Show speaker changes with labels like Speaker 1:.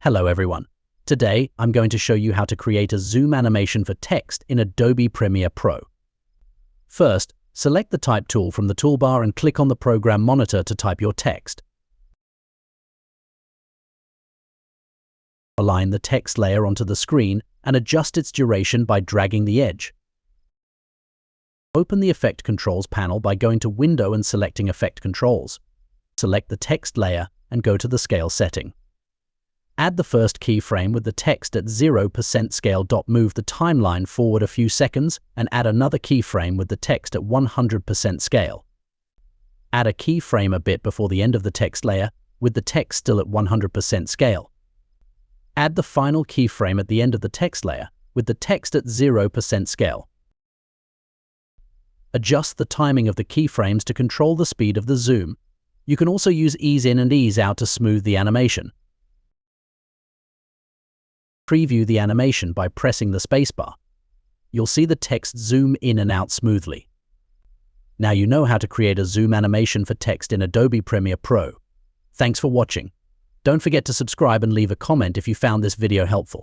Speaker 1: Hello everyone. Today, I'm going to show you how to create a zoom animation for text in Adobe Premiere Pro. First, select the Type tool from the toolbar and click on the program monitor to type your text. Align the text layer onto the screen and adjust its duration by dragging the edge. Open the Effect Controls panel by going to Window and selecting Effect Controls. Select the text layer and go to the scale setting. Add the first keyframe with the text at 0% scale. Move the timeline forward a few seconds and add another keyframe with the text at 100% scale. Add a keyframe a bit before the end of the text layer with the text still at 100% scale. Add the final keyframe at the end of the text layer with the text at 0% scale. Adjust the timing of the keyframes to control the speed of the zoom. You can also use ease in and ease out to smooth the animation. Preview the animation by pressing the spacebar. You'll see the text zoom in and out smoothly. Now you know how to create a zoom animation for text in Adobe Premiere Pro. Thanks for watching. Don't forget to subscribe and leave a comment if you found this video helpful.